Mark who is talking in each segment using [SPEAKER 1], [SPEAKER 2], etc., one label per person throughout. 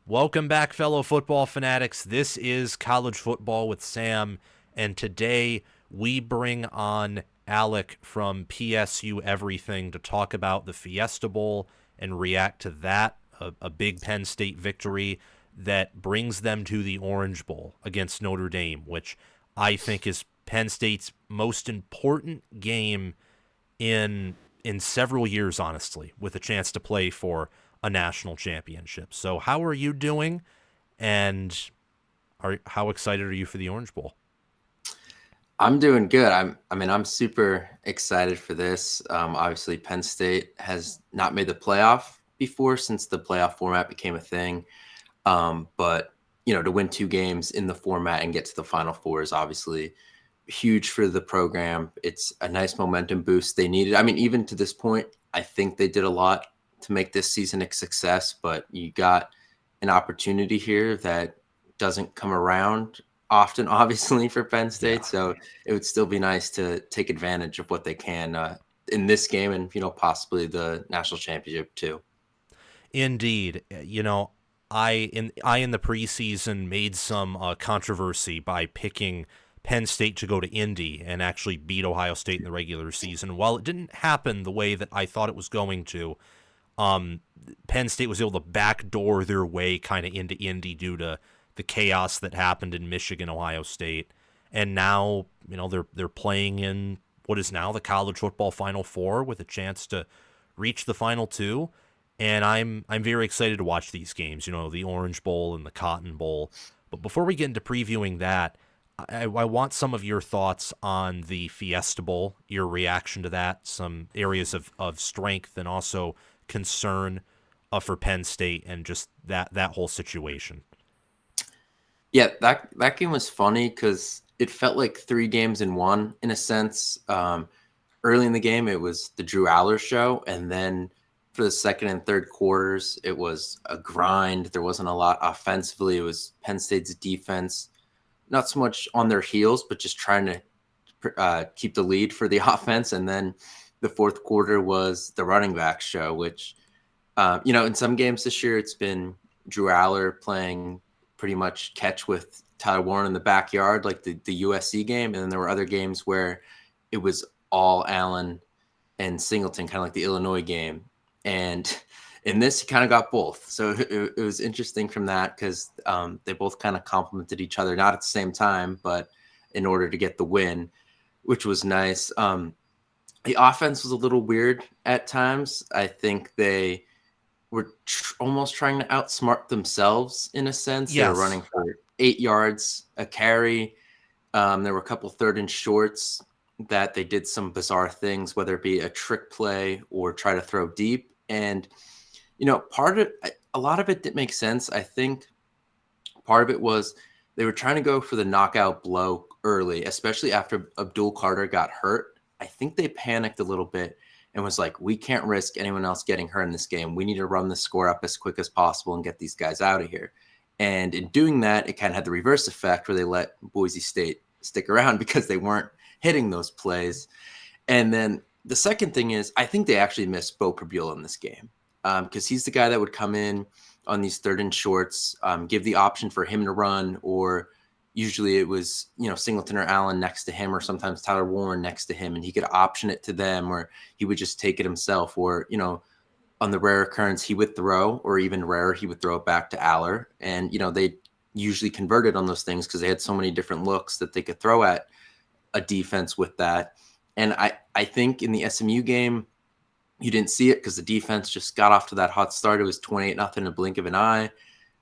[SPEAKER 1] Welcome back, fellow football fanatics. This is College Football with Sam, and today we bring on Alec from PSU Everything to talk about the Fiesta Bowl and react to that, a big Penn State victory that brings them to the Orange Bowl against Notre Dame, which I think is Penn State's most important game in several years, honestly, with a chance to play for a national championship. So, how are you doing? And how excited are you for the Orange Bowl?
[SPEAKER 2] I'm doing good. I'm super excited for this. Obviously, Penn State has not made the playoff before since the playoff format became a thing. But to win two games in the format and get to the Final Four is obviously huge for the program. It's a nice momentum boost they needed. I mean, even to this point, I think they did a lot to make this season a success. But you got an opportunity here that doesn't come around often, obviously, for Penn
[SPEAKER 1] Yeah.
[SPEAKER 2] State. So it would still be nice to take advantage of what they can in this game and, possibly the national championship too.
[SPEAKER 1] Indeed, I in the preseason made some controversy by picking Penn State to go to Indy and actually beat Ohio State in the regular season. While it didn't happen the way that I thought it was going to, um, Penn State was able to backdoor their way kind of into Indy due to the chaos that happened in Michigan, Ohio State, and now they're playing in what is now the college football Final Four with a chance to reach the Final Two, and I'm very excited to watch these games. The Orange Bowl and the Cotton Bowl. But before we get into previewing that, I want some of your thoughts on the Fiesta Bowl, your reaction to that, some areas of strength and also concern for Penn State and just that whole situation.
[SPEAKER 2] Yeah, that game was funny because it felt like three games in one in a sense. Early in the game, it was the Drew Aller show, and then for the second and third quarters, it was a grind. There wasn't a lot offensively. It was Penn State's defense, not so much on their heels, but just trying to keep the lead for the offense. And then the fourth quarter was the running back show, which in some games this year, it's been Drew Aller playing pretty much catch with Tyler Warren in the backyard, like the USC game. And then there were other games where it was all Allen and Singleton, kind of like the Illinois game. And in this, he kind of got both. So it was interesting from that because they both kind of complemented each other, not at the same time, but in order to get the win, which was nice. The offense was a little weird at times. I think they were almost trying to outsmart themselves in a sense. They were
[SPEAKER 1] Yes.
[SPEAKER 2] running for 8 yards a carry. There were a couple third and shorts that they did some bizarre things, whether it be a trick play or try to throw deep. And, a lot of it didn't make sense. I think part of it was they were trying to go for the knockout blow early, especially after Abdul Carter got hurt. I think they panicked a little bit and was like, we can't risk anyone else getting hurt in this game. We need to run the score up as quick as possible and get these guys out of here. And in doing that, it kind of had the reverse effect where they let Boise State stick around because they weren't hitting those plays. And then the second thing is, I think they actually missed Bo Prabula in this game because he's the guy that would come in on these third and shorts, give the option for him to run, or usually it was, Singleton or Allen next to him, or sometimes Tyler Warren next to him, and he could option it to them, or he would just take it himself, or, on the rare occurrence, he would throw, or even rarer, he would throw it back to Aller. And, they usually converted on those things because they had so many different looks that they could throw at a defense with that. And I think in the SMU game, you didn't see it because the defense just got off to that hot start. It was 28-0 in a blink of an eye.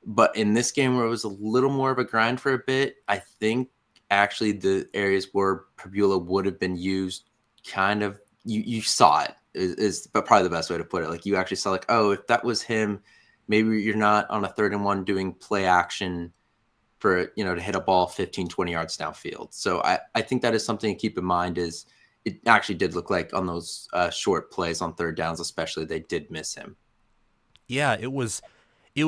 [SPEAKER 2] But in this game where it was a little more of a grind for a bit, I think actually the areas where Prabula would have been used kind of, you saw it is but probably the best way to put it. Like you actually saw like, oh, if that was him, maybe you're not on a 3rd and 1 doing play action for, to hit a ball 15, 20 yards downfield. So I think that is something to keep in mind is it actually did look like on those short plays on third downs, especially, they did miss him.
[SPEAKER 1] Yeah, it was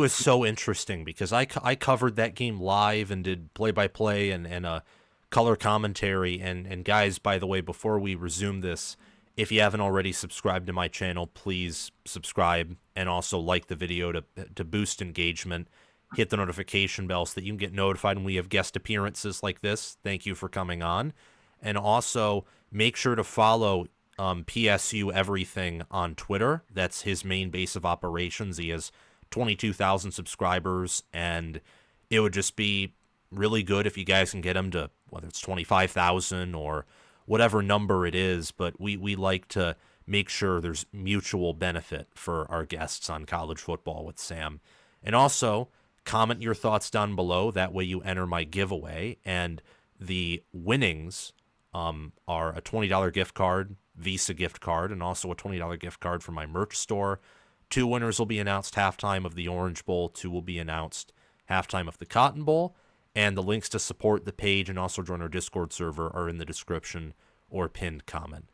[SPEAKER 1] so interesting because I covered that game live and did play by play and color commentary and guys, by the way, before we resume this, if you haven't already subscribed to my channel, please subscribe and also like the video to boost engagement. hit the notification bell so that you can get notified when we have guest appearances like this. Thank you for coming on. And also make sure to follow PSU Everything on Twitter. That's his main base of operations. He has 22,000 subscribers, and it would just be really good if you guys can get him to, whether it's 25,000 or whatever number it is, but we like to make sure there's mutual benefit for our guests on College Football with Sam. And also, comment your thoughts down below. That way you enter my giveaway. And the winnings are a $20 gift card, Visa gift card, and also a $20 gift card from my merch store. 2 winners will be announced halftime of the Orange Bowl. 2 will be announced halftime of the Cotton Bowl. And the links to support the page and also join our Discord server are in the description or pinned comment.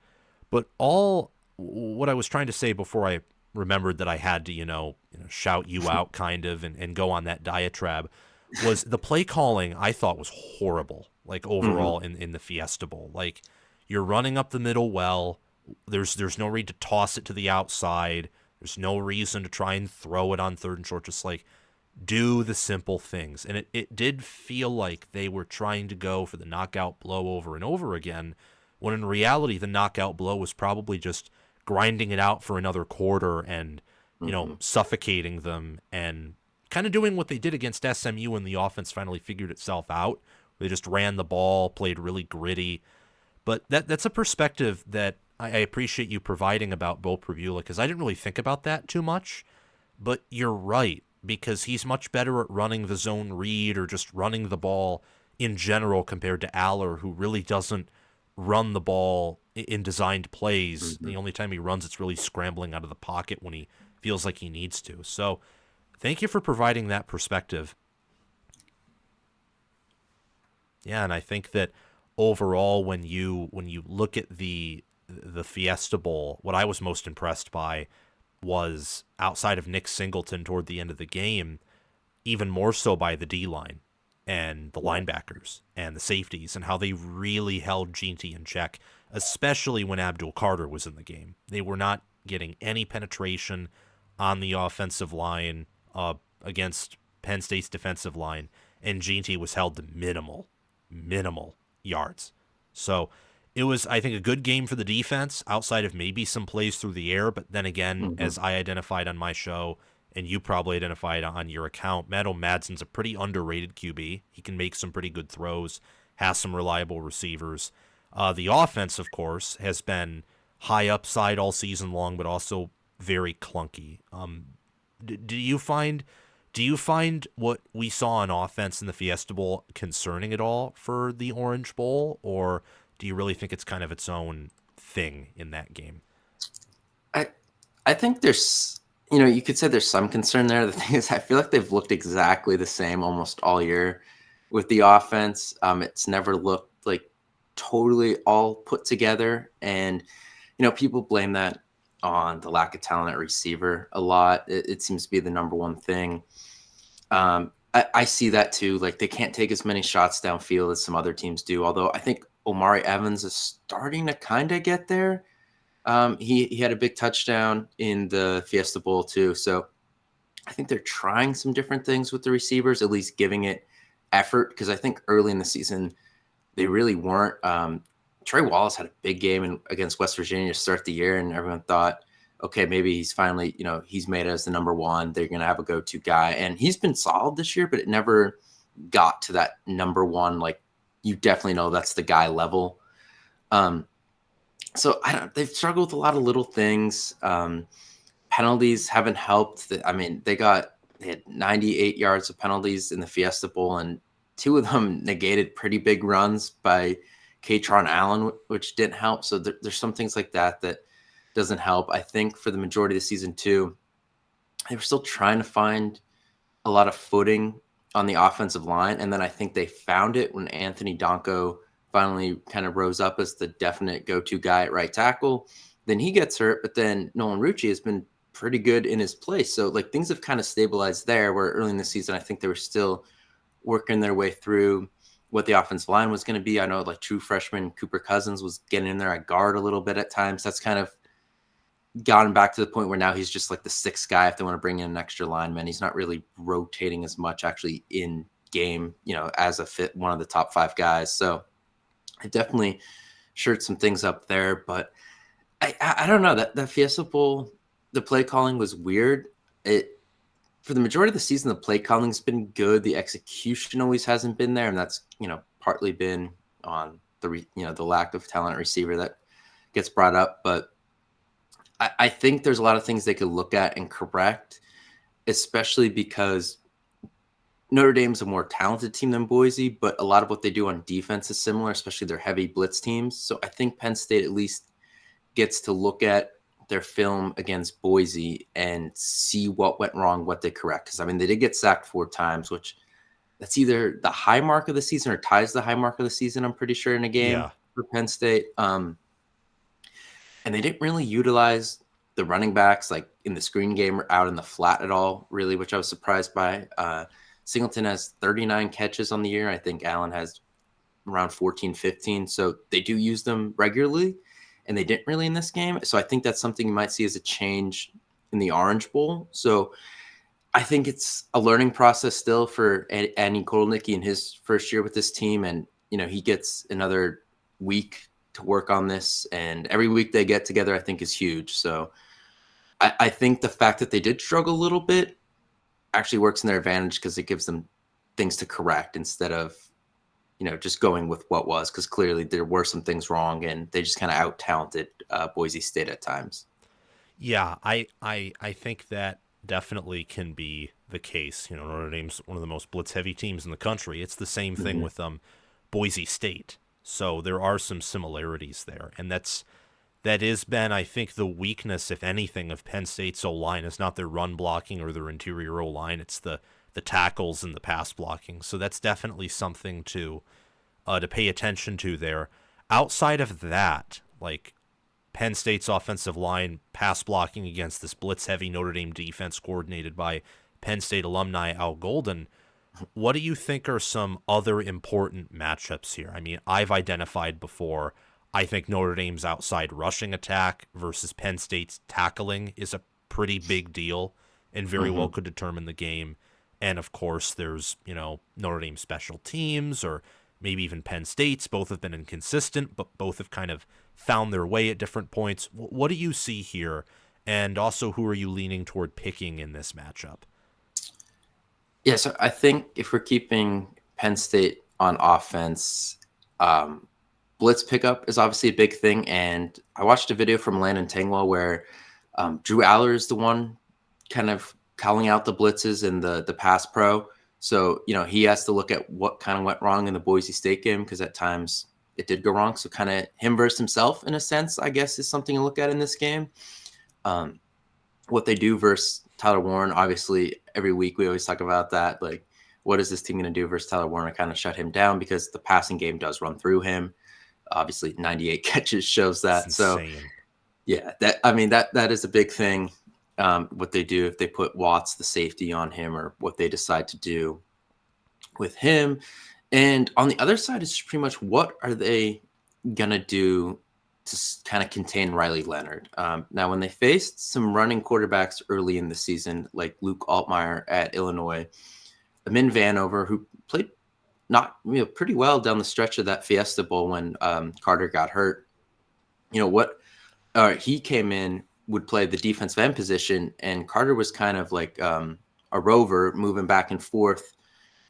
[SPEAKER 1] But what I was trying to say before I remembered that I had to, shout you out kind of and go on that diatribe was the play calling I thought was horrible, like overall in the Fiesta Bowl. Like, you're running up the middle well. There's no reason to toss it to the outside. There's no reason to try and throw it on 3rd and short. Just like, do the simple things. And it did feel like they were trying to go for the knockout blow over and over again, when in reality the knockout blow was probably just grinding it out for another quarter and, suffocating them and kind of doing what they did against SMU when the offense finally figured itself out. They just ran the ball, played really gritty. But that's a perspective that I appreciate you providing about Beau Pribula, because I didn't really think about that too much. But you're right, because he's much better at running the zone read or just running the ball in general compared to Aller, who really doesn't run the ball in designed plays. The only time he runs, it's really scrambling out of the pocket when he feels like he needs to. So thank you for providing that perspective. Yeah, and I think that overall, when you look at the Fiesta Bowl, what I was most impressed by was, outside of Nick Singleton toward the end of the game, even more so by the D-line and the linebackers and the safeties, and how they really held Ginty in check, especially when Abdul Carter was in the game. They were not getting any penetration on the offensive line against Penn State's defensive line, and Ginty was held to minimal yards. So it was, I think, a good game for the defense, outside of maybe some plays through the air. But then again, as I identified on my show, and you probably identified on your account, Matt O'Madsen's a pretty underrated QB. He can make some pretty good throws, has some reliable receivers. The offense, of course, has been high upside all season long, but also very clunky. Do you find what we saw on offense in the Fiesta Bowl concerning at all for the Orange Bowl, or do you really think it's kind of its own thing in that game?
[SPEAKER 2] I think there's, you could say there's some concern there. The thing is, I feel like they've looked exactly the same almost all year with the offense. It's never looked like totally all put together. And, people blame that on the lack of talent at receiver a lot. It seems to be the number one thing. I see that too. Like, they can't take as many shots downfield as some other teams do. Although I think Omari Evans is starting to kind of get there. He had a big touchdown in the Fiesta Bowl too. So I think they're trying some different things with the receivers, at least giving it effort. Because I think early in the season, they really weren't. Trey Wallace had a big game against West Virginia to start the year, and everyone thought, okay, maybe he's finally, he's made it as the number one. They're going to have a go-to guy. And he's been solid this year, but it never got to that number one. Like, you definitely know that's the guy level. So they've struggled with a lot of little things. Penalties haven't helped. I mean, they had 98 yards of penalties in the Fiesta Bowl, and 2 of them negated pretty big runs by Katron Allen, which didn't help. So there's some things like that doesn't help. I think for the majority of the season too, they were still trying to find a lot of footing on the offensive line. And then I think they found it when Anthony Donko finally kind of rose up as the definite go-to guy at right tackle. Then he gets hurt, but then Nolan Rucci has been pretty good in his place. So like, things have kind of stabilized there, where early in the season, I think they were still working their way through what the offensive line was going to be. I know, like, true freshman Cooper Cousins was getting in there at guard a little bit at times. That's kind of gotten back to the point where now he's just like the sixth guy if they want to bring in an extra lineman. He's not really rotating as much actually in game, as one of the top 5 guys. So I definitely shirt some things up there, but I don't know, that Fiesta Bowl, the play calling was weird. For the majority of the season, the play calling's been good. The execution always hasn't been there, and that's partly been on the lack of talent receiver that gets brought up. But I think there's a lot of things they could look at and correct, especially because Notre Dame's a more talented team than Boise, but a lot of what they do on defense is similar, especially their heavy blitz teams. So I think Penn State at least gets to look at their film against Boise and see what went wrong, what they correct. Because, they did get sacked 4 times, which that's either the high mark of the season or ties the high mark of the season, I'm pretty sure, in a game for Penn State. And they didn't really utilize the running backs like in the screen game or out in the flat at all, really, which I was surprised by. Singleton has 39 catches on the year. I think Allen has around 14, 15. So they do use them regularly, and they didn't really in this game. So I think that's something you might see as a change in the Orange Bowl. So I think it's a learning process still for Andy Kolnicki in his first year with this team. And, he gets another week to work on this. And every week they get together, I think, is huge. So I think the fact that they did struggle a little bit actually works in their advantage because it gives them things to correct instead of, just going with what was, because clearly there were some things wrong and they just kind of out-talented Boise State at times.
[SPEAKER 1] Yeah, I think that definitely can be the case. Notre Dame's one of the most blitz-heavy teams in the country. It's the same thing with Boise State. So there are some similarities there. And that has been, I think, the weakness, if anything, of Penn State's O-line is not their run blocking or their interior O-line. It's the tackles and the pass blocking. So that's definitely something to pay attention to there. Outside of that, like Penn State's offensive line pass blocking against this blitz-heavy Notre Dame defense coordinated by Penn State alumni Al Golden, what do you think are some other important matchups here? I've identified before, I think Notre Dame's outside rushing attack versus Penn State's tackling is a pretty big deal and very well could determine the game. And, of course, there's, Notre Dame special teams or maybe even Penn State's. Both have been inconsistent, but both have kind of found their way at different points. What do you see here? And also, who are you leaning toward picking in this matchup?
[SPEAKER 2] Yeah, so I think if we're keeping Penn State on offense, blitz pickup is obviously a big thing. And I watched a video from Landon Tangwell where Drew Aller is the one kind of calling out the blitzes in the pass pro. So, he has to look at what kind of went wrong in the Boise State game because at times it did go wrong. So kind of him versus himself in a sense, I guess, is something to look at in this game. What they do versus Tyler Warren, obviously, every week we always talk about that. Like, what is this team going to do versus Tyler Warren? Kind of shut him down because the passing game does run through him. Obviously, 98 catches shows that. So, yeah, that is a big thing. What they do if they put Watts, the safety, on him, or what they decide to do with him. And on the other side, it's pretty much what are they going to do to kind of contain Riley Leonard. Now, when they faced some running quarterbacks early in the season, like Luke Altmaier at Illinois, Amin Vanover, who played pretty well down the stretch of that Fiesta Bowl when Carter got hurt, he came in, would play the defensive end position, and Carter was kind of like a rover moving back and forth,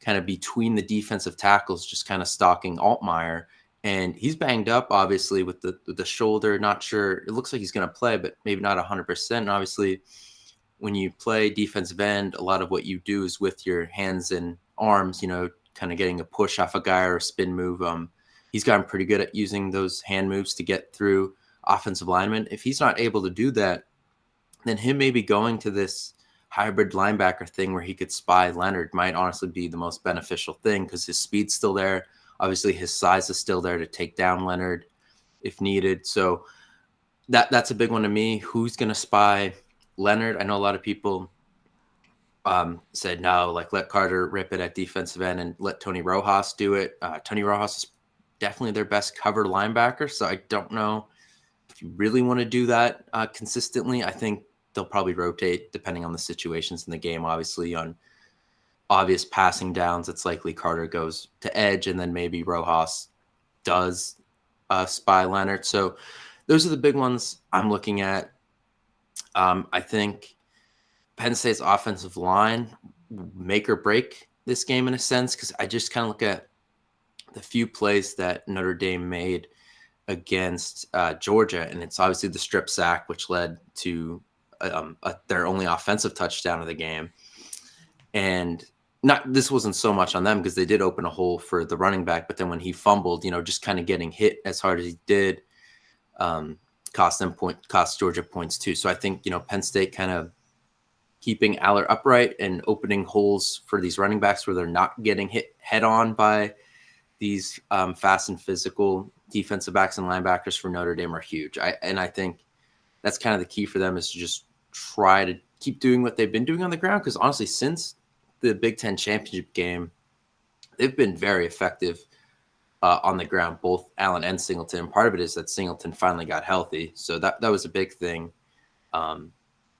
[SPEAKER 2] kind of between the defensive tackles, just kind of stalking Altmaier. And he's banged up, obviously, with the shoulder. Not sure. It looks like he's going to play, but maybe not 100%. And obviously, when you play defensive end, a lot of what you do is with your hands and arms, kind of getting a push off a guy or a spin move. He's gotten pretty good at using those hand moves to get through offensive linemen. If he's not able to do that, then him maybe going to this hybrid linebacker thing where he could spy Leonard might honestly be the most beneficial thing because his speed's still there. Obviously, his size is still there to take down Leonard if needed. So that's a big one to me. Who's going to spy Leonard? I know a lot of people said, no, like let Carter rip it at defensive end and let Tony Rojas do it. Tony Rojas is definitely their best cover linebacker. So I don't know if if you really want to do that consistently, I think they'll probably rotate depending on the situations in the game. Obviously, on obvious passing downs, it's likely Carter goes to edge, and then maybe Rojas does spy Leonard. So those are the big ones I'm looking at. I think Penn State's offensive line make or break this game in a sense, because I just kind of look at the few plays that Notre Dame made against Georgia, and it's obviously the strip sack, which led to their only offensive touchdown of the game. And this wasn't so much on them because they did open a hole for the running back, but then when he fumbled, just kind of getting hit as hard as he did, cost Georgia points too. So I think, Penn State kind of keeping Aller upright and opening holes for these running backs where they're not getting hit head on by these fast and physical defensive backs and linebackers for Notre Dame are huge. I think that's kind of the key for them, is to just try to keep doing what they've been doing on the ground. Because honestly, since the Big Ten championship game, they've been very effective on the ground, both Allen and Singleton. Part of it is that Singleton finally got healthy, so that was a big thing. A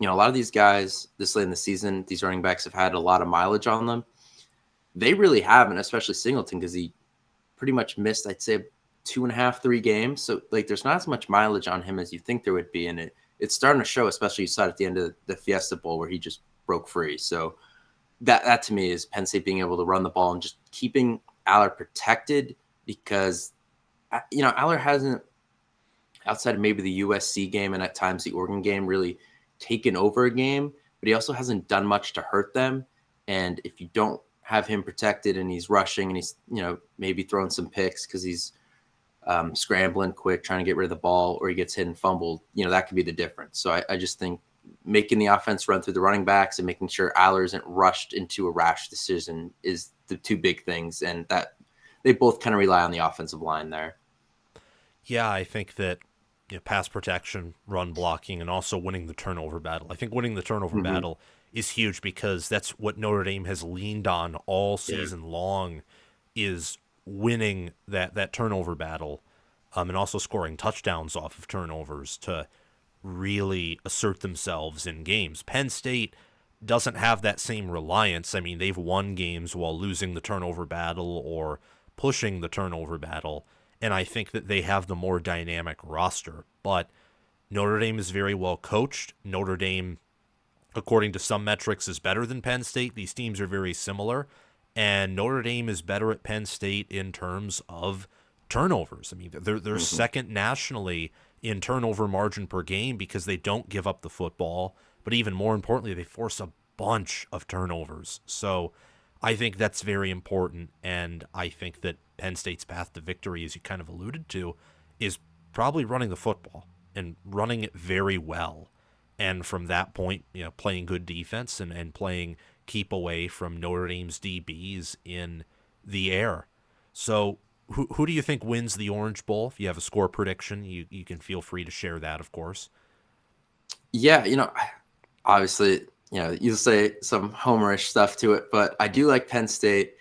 [SPEAKER 2] lot of these guys this late in the season, these running backs have had a lot of mileage on them. They really haven't, especially Singleton, because he pretty much missed, I'd say, 2.5, 3 games. So there's not as much mileage on him as you think there would be. And it's starting to show, especially you saw it at the end of the Fiesta Bowl where he just broke free. So that to me is Penn State being able to run the ball and just keeping Aller protected, because, Aller hasn't, outside of maybe the USC game and at times the Oregon game, really taken over a game, but he also hasn't done much to hurt them. And if you don't have him protected and he's rushing and he's, maybe throwing some picks because he's scrambling quick, trying to get rid of the ball, or he gets hit and fumbled, that could be the difference. So I just think making the offense run through the running backs and making sure Aller isn't rushed into a rash decision is the two big things. And that they both kind of rely on the offensive line there.
[SPEAKER 1] Yeah, I think that pass protection, run blocking, and also winning the turnover battle. I think winning the turnover battle is huge, because that's what Notre Dame has leaned on all season long, is winning that turnover battle, and also scoring touchdowns off of turnovers to really assert themselves in games. Penn State doesn't have that same reliance. I mean, they've won games while losing the turnover battle or pushing the turnover battle, and I think that they have the more dynamic roster. But Notre Dame is very well coached. Notre Dame, according to some metrics, is better than Penn State. These teams are very similar, and Notre Dame is better at Penn State in terms of turnovers. I mean, they're second nationally in turnover margin per game because they don't give up the football, but even more importantly, they force a bunch of turnovers. So I think that's very important, and I think that Penn State's path to victory, as you kind of alluded to, is probably running the football and running it very well. And from that point, playing good defense and playing keep away from Notre Dame's DBs in the air. So who do you think wins the Orange Bowl? If you have a score prediction, you can feel free to share that, of course.
[SPEAKER 2] Yeah, obviously, you'll say some homerish stuff to it, but I do like Penn State,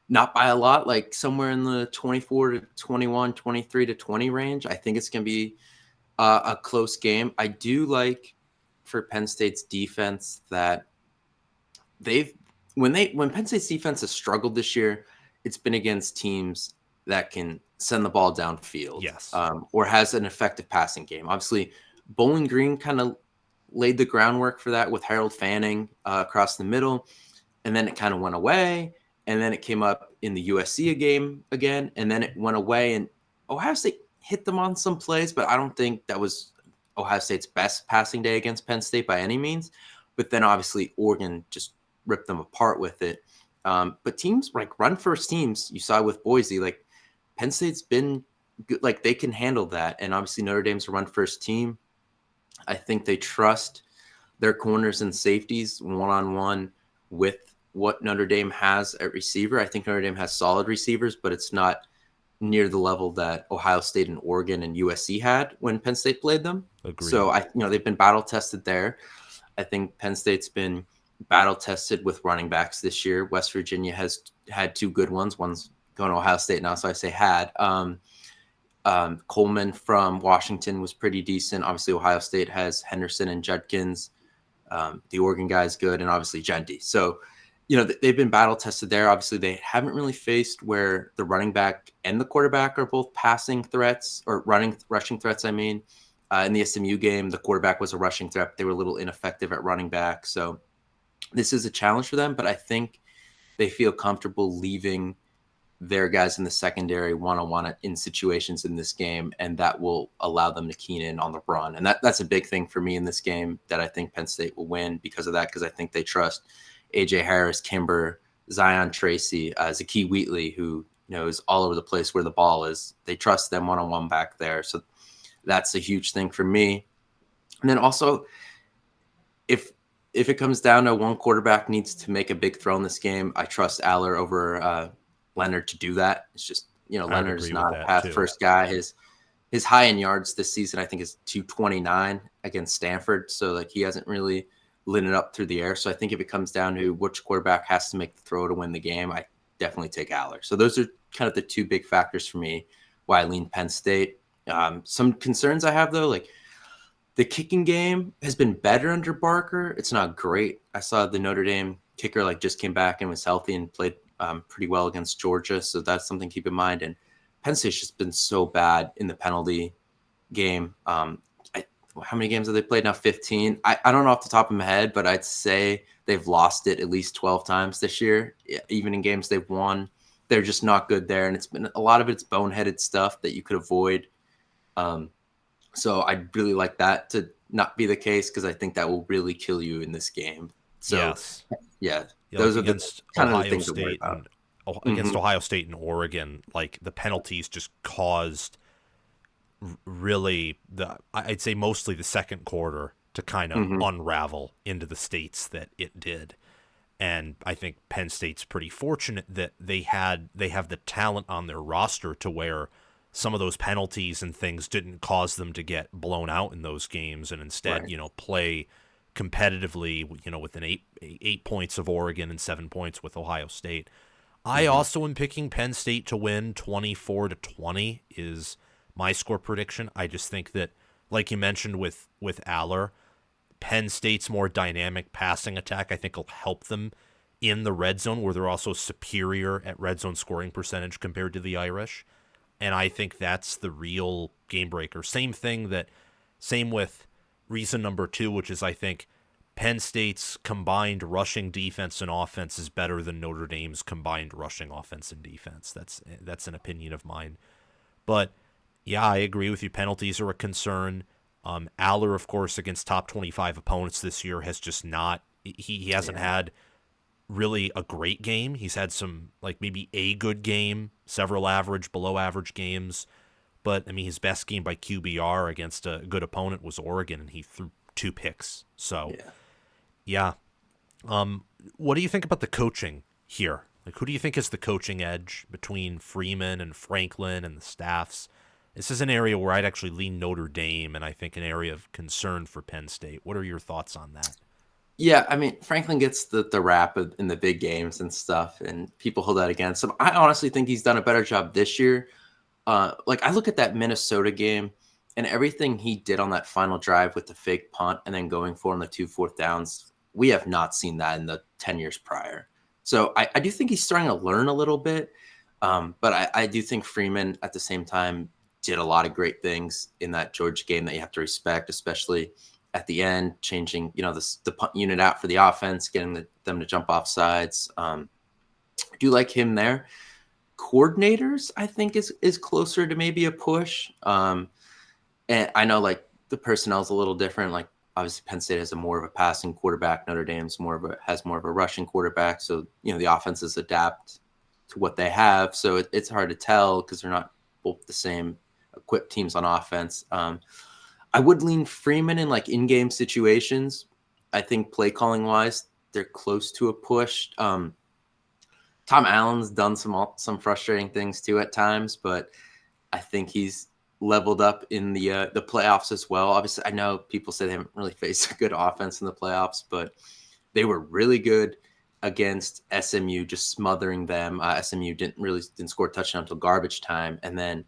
[SPEAKER 2] not by a lot, like somewhere in the 24-21, 23-20 range. I think it's going to be a close game. I do like for Penn State's defense that when Penn State's defense has struggled this year, it's been against teams that can send the ball downfield,
[SPEAKER 1] yes,
[SPEAKER 2] or has an effective passing game. Obviously, Bowling Green kind of laid the groundwork for that with Harold Fanning across the middle, and then it kind of went away, and then it came up in the USC game again, and then it went away, and Ohio State hit them on some plays, but I don't think that was Ohio State's best passing day against Penn State by any means. But then obviously Oregon just ripped them apart with it. But teams like run first teams, you saw with Boise, like Penn State's been good, like they can handle that. And obviously Notre Dame's a run first team. I think they trust their corners and safeties one-on-one with what Notre Dame has at receiver. I think Notre Dame has solid receivers, but it's not near the level that Ohio State and Oregon and USC had when Penn State played them.
[SPEAKER 1] Agreed.
[SPEAKER 2] So they've been battle tested there. I think Penn State's been battle tested with running backs this year. West Virginia has had 2 good ones. One's going to Ohio State now, so I say had. Coleman from Washington was pretty decent. Obviously, Ohio State has Henderson and Judkins. The Oregon guy is good, and obviously Genty. So, they've been battle tested there. Obviously, they haven't really faced where the running back and the quarterback are both passing threats or rushing threats. I mean, in the SMU game, the quarterback was a rushing threat. They were a little ineffective at running back. So this is a challenge for them, but I think they feel comfortable leaving their guys in the secondary one-on-one in situations in this game, and that will allow them to keen in on the run. And that's a big thing for me in this game that I think Penn State will win because of that, because I think they trust A.J. Harris, Kimber, Zion Tracy, Zakee Wheatley, who is all over the place where the ball is. They trust them one-on-one back there. So that's a huge thing for me. And then also, if it comes down to one quarterback needs to make a big throw in this game, I trust Aller over Leonard to do that. It's just, Leonard's not a pass first guy. His high in yards this season, I think, is 229 against Stanford. So he hasn't really lit it up through the air. So I think if it comes down to which quarterback has to make the throw to win the game, I definitely take Aller. So those are kind of the two big factors for me why I lean Penn State. Some concerns I have though, the kicking game has been better under Barker. It's not great. I saw the Notre Dame kicker just came back and was healthy and played pretty well against Georgia. So that's something to keep in mind. And Penn State's just been so bad in the penalty game. How many games have they played now? 15. I don't know off the top of my head, but I'd say they've lost it at least 12 times this year. Even in games they've won, they're just not good there. And it's been a lot of it's boneheaded stuff that you could avoid. So I'd really like that to not be the case because I think that will really kill you in this game. So
[SPEAKER 1] yes.
[SPEAKER 2] Yeah, those are
[SPEAKER 1] against
[SPEAKER 2] the kind
[SPEAKER 1] Ohio
[SPEAKER 2] of the things
[SPEAKER 1] State
[SPEAKER 2] to worry about.
[SPEAKER 1] against Ohio State and Oregon, the penalties just caused really I'd say mostly the second quarter to kind of unravel into the states that it did. And I think Penn State's pretty fortunate that they have the talent on their roster to where some of those penalties and things didn't cause them to get blown out in those games, and instead,
[SPEAKER 2] Right.
[SPEAKER 1] Play competitively, within eight points of Oregon and 7 points with Ohio State. I also am picking Penn State to win 24-20 is my score prediction. I just think that, like you mentioned with Aller, Penn State's more dynamic passing attack, I think, will help them in the red zone, where they're also superior at red zone scoring percentage compared to the Irish. And I think that's the real game breaker. Same with reason number 2, which is I think Penn State's combined rushing defense and offense is better than Notre Dame's combined rushing offense and defense. That's an opinion of mine. But yeah, I agree with you. Penalties are a concern. Aller, of course, against top 25 opponents this year has just not. He hasn't had really a great game. He's had some maybe a good game, several average, below average games. But I mean, his best game by QBR against a good opponent was Oregon, and he threw 2 picks. So, yeah. What do you think about the coaching here? Who do you think is the coaching edge between Freeman and Franklin and the staffs? This is an area where I'd actually lean Notre Dame, and I think an area of concern for Penn State. What are your thoughts on that?
[SPEAKER 2] Yeah, I mean, Franklin gets the rap in the big games and stuff, and people hold that against him. I honestly think he's done a better job this year. I look at that Minnesota game and everything he did on that final drive with the fake punt and then going for on the 2 4th downs. We have not seen that in the 10 years prior. So I do think he's starting to learn a little bit. But I do think Freeman at the same time did a lot of great things in that Georgia game that you have to respect, especially at the end, changing, the punt unit out for the offense, getting them to jump off sides. I do like him there. Coordinators, I think, is closer to maybe a push. And I know the personnel is a little different. Obviously Penn State has more of a passing quarterback. Notre Dame's has more of a rushing quarterback. So, the offenses adapt to what they have. So it's hard to tell because they're not both the same equipped teams on offense. I would lean Freeman in in-game situations. I think play calling wise, they're close to a push. Tom Allen's done some frustrating things too at times, but I think he's leveled up in the playoffs as well. Obviously, I know people say they haven't really faced a good offense in the playoffs, but they were really good against SMU, just smothering them. SMU didn't score a touchdown until garbage time, and then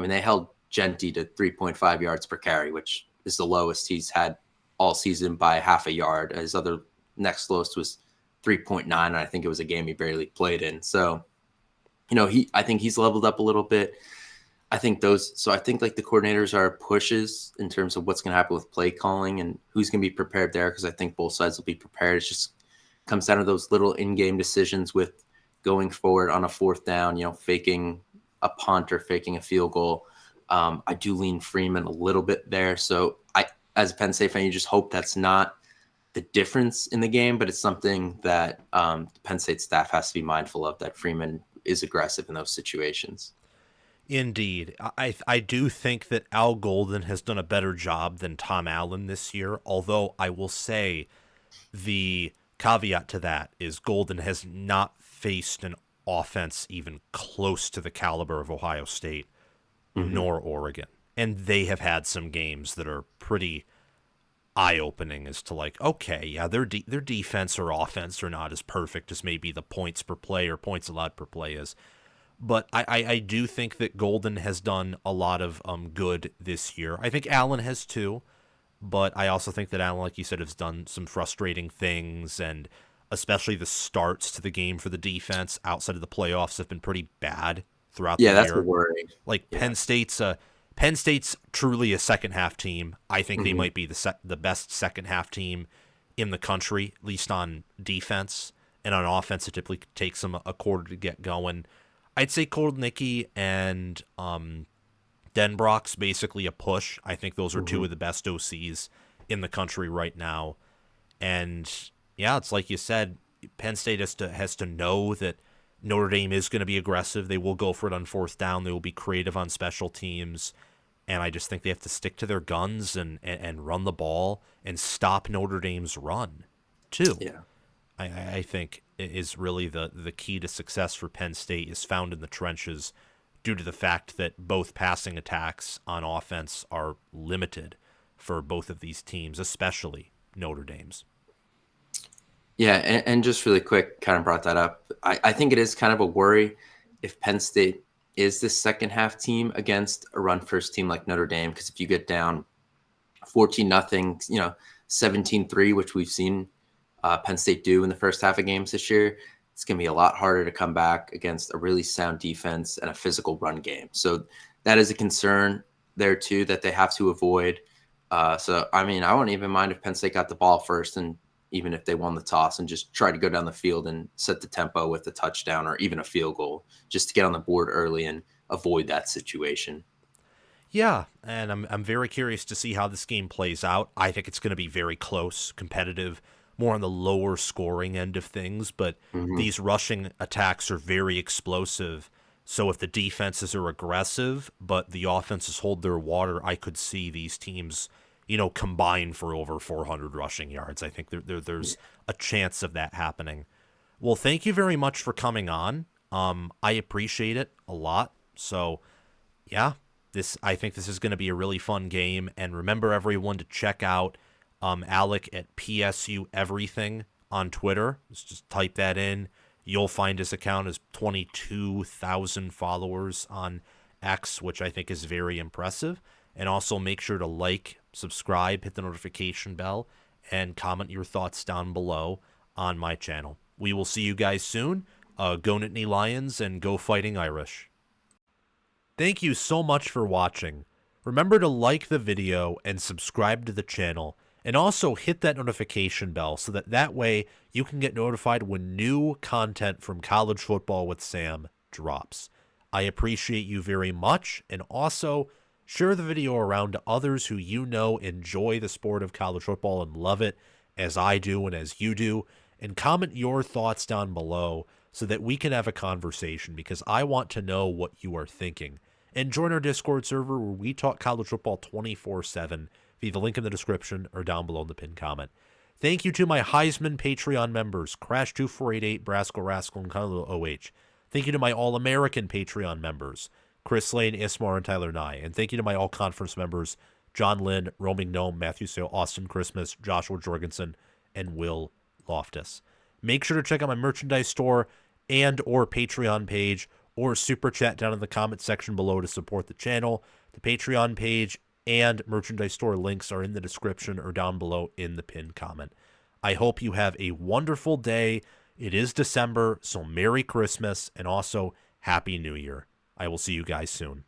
[SPEAKER 2] they held Genty to 3.5 yards per carry, which is the lowest he's had all season by half a yard. His other next lowest was 3.9, and I think it was a game he barely played in. So, I think he's leveled up a little bit. I think like the coordinators are pushes in terms of what's going to happen with play calling and who's going to be prepared there, because I think both sides will be prepared. It just comes down to those little in-game decisions with going forward on a fourth down, faking a punt or faking a field goal. I do lean Freeman a little bit there. So as a Penn State fan, you just hope that's not the difference in the game, but it's something that the Penn State staff has to be mindful of, that Freeman is aggressive in those situations.
[SPEAKER 1] Indeed. I do think that Al Golden has done a better job than Tom Allen this year, although I will say the caveat to that is Golden has not faced an offense even close to the caliber of Ohio State nor Oregon. And they have had some games that are pretty eye-opening as to like, okay, yeah, their defense or offense are not as perfect as maybe the points per play or points allowed per play is. But I do think that Golden has done a lot of good this year. I think Allen has too, but I also think that Allen, like you said, has done some frustrating things, and especially the starts to the game for the defense outside of the playoffs have been pretty bad throughout the year.
[SPEAKER 2] Yeah, that's a worry.
[SPEAKER 1] Like Penn State's truly a second half team. I think they might be the best second half team in the country, at least on defense. And on offense, it typically takes them a quarter to get going. I'd say Koldnicki and Denbrock's basically a push. I think those are two of the best OCs in the country right now. And yeah, it's like you said, Penn State has to know that Notre Dame is going to be aggressive. They will go for it on fourth down. They will be creative on special teams. And I just think they have to stick to their guns and run the ball and stop Notre Dame's run, too.
[SPEAKER 2] Yeah.
[SPEAKER 1] I think is really the key to success for Penn State is found in the trenches, due to the fact that both passing attacks on offense are limited for both of these teams, especially Notre Dame's.
[SPEAKER 2] Yeah, and just really quick, kind of brought that up. I think it is kind of a worry if Penn State is the second half team against a run first team like Notre Dame, because if you get down 14-0, 17-3, which we've seen Penn State do in the first half of games this year, it's going to be a lot harder to come back against a really sound defense and a physical run game. So that is a concern there too that they have to avoid. So, I mean, I wouldn't even mind if Penn State got the ball first, and even if they won the toss, and just try to go down the field and set the tempo with a touchdown or even a field goal, just to get on the board early and avoid that situation.
[SPEAKER 1] Yeah, and I'm very curious to see how this game plays out. I think it's going to be very close, competitive, more on the lower scoring end of things, but these rushing attacks are very explosive. So if the defenses are aggressive, but the offenses hold their water, I could see these teams, combine for over 400 rushing yards. I think there's a chance of that happening. Well, thank you very much for coming on. I appreciate it a lot. So, yeah, I think this is going to be a really fun game. And remember, everyone, to check out Alec at PSUEverything on Twitter. Just type that in. You'll find his account has 22,000 followers on X, which I think is very impressive. And also make sure to like, subscribe, hit the notification bell, and comment your thoughts down below on my channel. We will see you guys soon. Go Nittany Lions and go Fighting Irish. Thank you so much for watching. Remember to like the video and subscribe to the channel. And also hit that notification bell so that way you can get notified when new content from College Football with Sam drops. I appreciate you very much, and also share the video around to others who enjoy the sport of college football and love it as I do and as you do, and comment your thoughts down below so that we can have a conversation, because I want to know what you are thinking. And join our Discord server where we talk college football 24/7. via the link in the description or down below in the pinned comment. Thank you to my Heisman Patreon members, Crash2488, Brasco Rascal, and Kylo OH. Thank you to my All-American Patreon members, Chris Lane, Ismar, and Tyler Nye. And thank you to my All-Conference members, John Lynn, Roaming Gnome, Matthew Sale, Austin Christmas, Joshua Jorgensen, and Will Loftus. Make sure to check out my merchandise store and or Patreon page, or super chat down in the comment section below to support the channel. The Patreon page and merchandise store links are in the description or down below in the pinned comment. I hope you have a wonderful day. It is December, so Merry Christmas and also Happy New Year. I will see you guys soon.